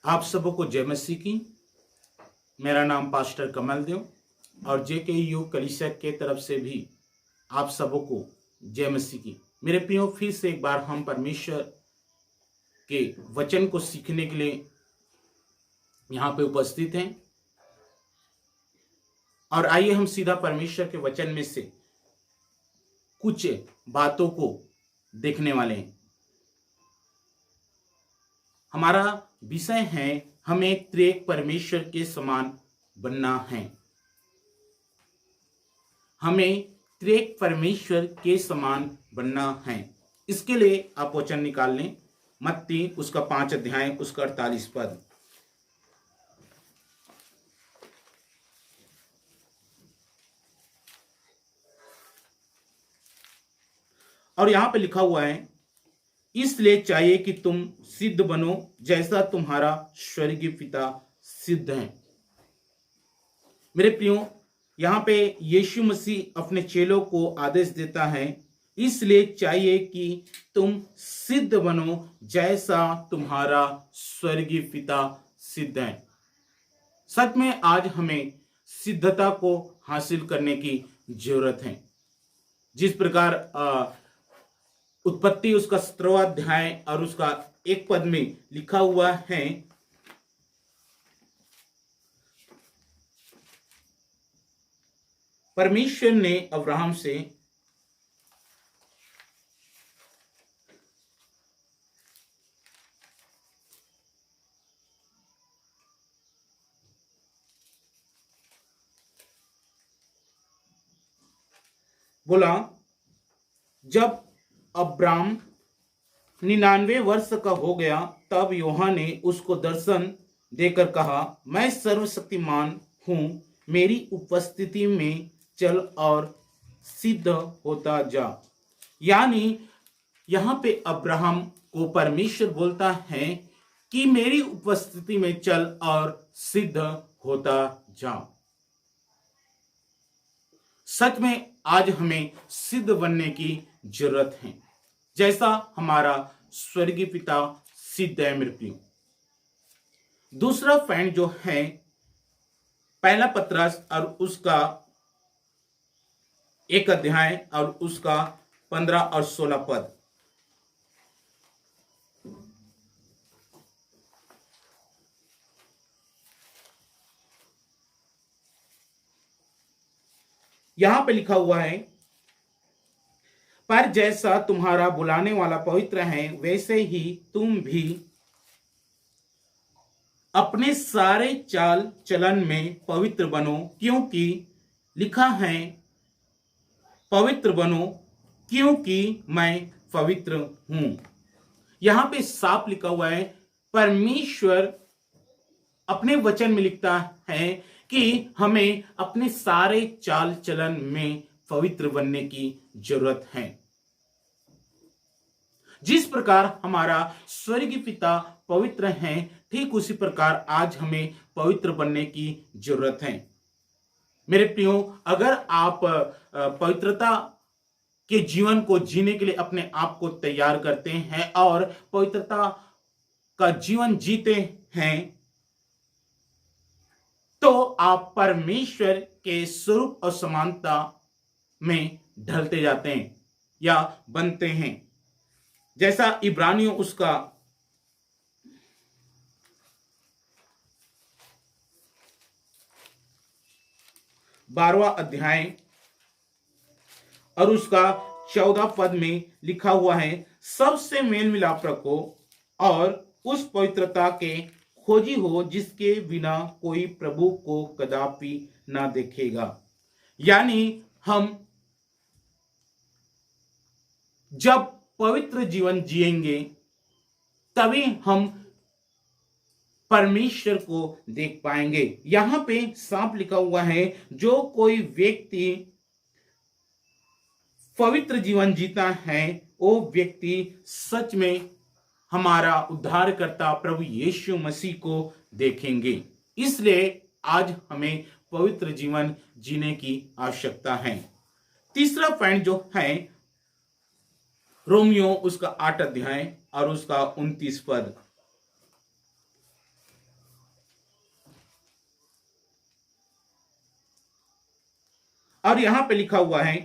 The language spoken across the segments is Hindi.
आप सबको जय मसीह की। मेरा नाम पास्टर कमल देव और JKU कलीसिया के तरफ से भी आप सबको जय मसीह की। मेरे प्रियो, फिर से एक बार हम परमेश्वर के वचन को सीखने के लिए यहाँ पे उपस्थित हैं और आइए हम सीधा परमेश्वर के वचन में से कुछ बातों को देखने वाले हैं। हमारा विषय है हमें त्रिएक परमेश्वर के समान बनना है। हमें त्रिएक परमेश्वर के समान बनना है। इसके लिए आप वचन निकाल लें, मत्ती उसका 5 अध्याय उसका 48 पद। और यहां पे लिखा हुआ है, इसलिए चाहिए कि तुम सिद्ध बनो जैसा तुम्हारा स्वर्गीय पिता सिद्ध है। मेरे प्रियो, यहां पे यीशु मसीह अपने चेलों को आदेश देता है, इसलिए चाहिए कि तुम सिद्ध बनो जैसा तुम्हारा स्वर्गीय पिता सिद्ध है। सच में आज हमें सिद्धता को हासिल करने की जरूरत है। जिस प्रकार उत्पत्ति उसका 17वां अध्याय और उसका 1 पद में लिखा हुआ है, परमेश्वर ने अब्राहम से बोला, जब अब्राम 99 वर्ष का हो गया तब यूहन्ना ने उसको दर्शन देकर कहा, मैं सर्वशक्तिमान हूं, मेरी उपस्थिति में चल और सिद्ध होता जा। यानी यहां पे अब्राहम को परमेश्वर बोलता है कि मेरी उपस्थिति में चल और सिद्ध होता जा। सच में आज हमें सिद्ध बनने की जरूरत है, जैसा हमारा स्वर्गीय पिता सिद्ध है। मेरे प्रियो, दूसरा पॉइंट जो है पहला पत्रस और उसका 1 अध्याय और उसका 15 और 16 पद। यहां पे लिखा हुआ है, पर जैसा तुम्हारा बुलाने वाला पवित्र है वैसे ही तुम भी अपने सारे चाल चलन में पवित्र बनो, क्योंकि लिखा है, पवित्र बनो क्योंकि मैं पवित्र हूं। यहां पे साफ लिखा हुआ है, परमेश्वर अपने वचन में लिखता है कि हमें अपने सारे चाल चलन में पवित्र बनने की जरूरत है। जिस प्रकार हमारा स्वर्गीय पिता पवित्र है, ठीक उसी प्रकार आज हमें पवित्र बनने की जरूरत है। मेरे प्रियो, अगर आप पवित्रता के जीवन को जीने के लिए अपने आप को तैयार करते हैं और पवित्रता का जीवन जीते हैं, तो आप परमेश्वर के स्वरूप और समानता में ढलते जाते हैं या बनते हैं। जैसा इब्रानियों उसका 12वां अध्याय और उसका 14 पद में लिखा हुआ है, सबसे मेल मिलाप रखो और उस पवित्रता के खोजी हो जिसके बिना कोई प्रभु को कदापि ना देखेगा। यानी हम जब पवित्र जीवन जिएंगे तभी हम परमेश्वर को देख पाएंगे। यहां पे साफ लिखा हुआ है, जो कोई व्यक्ति पवित्र जीवन जीता है वो व्यक्ति सच में हमारा उद्धारकर्ता प्रभु यीशु मसीह को देखेंगे। इसलिए आज हमें पवित्र जीवन जीने की आवश्यकता है। तीसरा पॉइंट जो है रोमियो उसका 8 अध्याय और उसका 29 पद। और यहां पे लिखा हुआ है,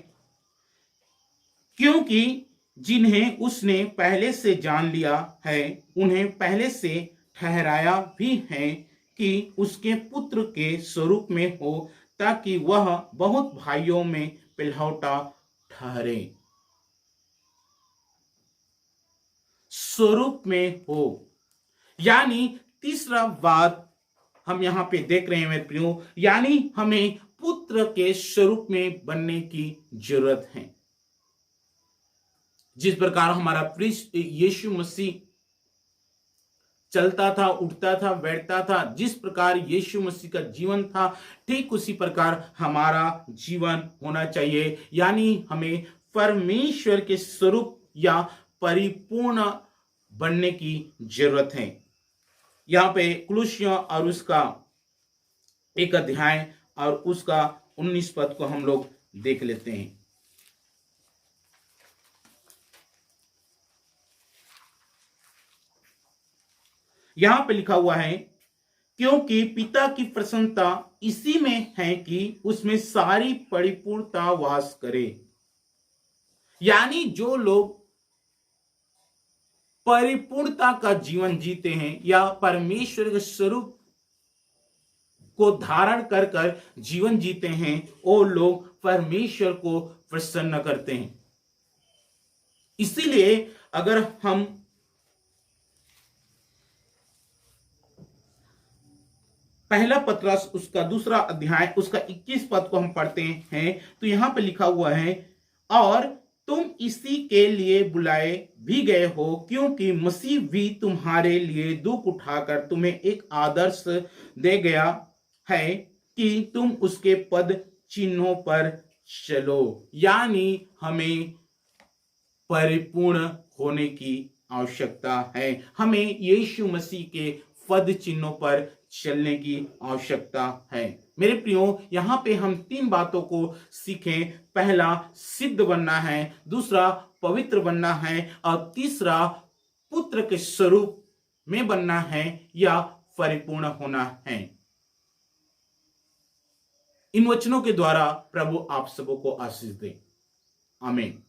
क्योंकि जिन्हें उसने पहले से जान लिया है उन्हें पहले से ठहराया भी है कि उसके पुत्र के स्वरूप में हो, ताकि वह बहुत भाइयों में पिलौठा ठहरे। स्वरूप में हो, यानी तीसरा बात हम यहां पे देख रहे हैं मेरे प्रियो, यानी हमें पुत्र के स्वरूप में बनने की जरूरत है। जिस प्रकार हमारा प्रिय यीशु मसीह चलता था, उठता था, बैठता था, जिस प्रकार यीशु मसीह का जीवन था, ठीक उसी प्रकार हमारा जीवन होना चाहिए। यानी हमें परमेश्वर के स्वरूप या परिपूर्ण बनने की जरूरत है। यहाँ पे कुलुस्सियों और उसका एक अध्याय और उसका 19 पद को हम लोग देख लेते हैं। यहां पे लिखा हुआ है, क्योंकि पिता की प्रसन्नता इसी में है कि उसमें सारी परिपूर्णता वास करे। यानी जो लोग परिपूर्णता का जीवन जीते हैं या परमेश्वर के स्वरूप को धारण कर कर जीवन जीते हैं, वो लोग परमेश्वर को प्रसन्न करते हैं। इसीलिए अगर हम पहला पत्रस उसका दूसरा अध्याय उसका 21 पद को हम पढ़ते हैं, तो यहां पे लिखा हुआ है, और तुम इसी के लिए बुलाए भी गए हो, क्योंकि मसीह भी तुम्हारे लिए दुख उठाकर तुम्हें एक आदर्श दे गया है कि तुम उसके पद चिन्हों पर चलो। यानी हमें परिपूर्ण होने की आवश्यकता है, हमें यीशु मसीह के पद चिन्हों पर चलने की आवश्यकता है। मेरे प्रियो, यहां पे हम 3 बातों को सीखें। पहला, सिद्ध बनना है, दूसरा पवित्र बनना है, और तीसरा पुत्र के स्वरूप में बनना है या परिपूर्ण होना है। इन वचनों के द्वारा प्रभु आप सबों को आशीष दे। आमीन।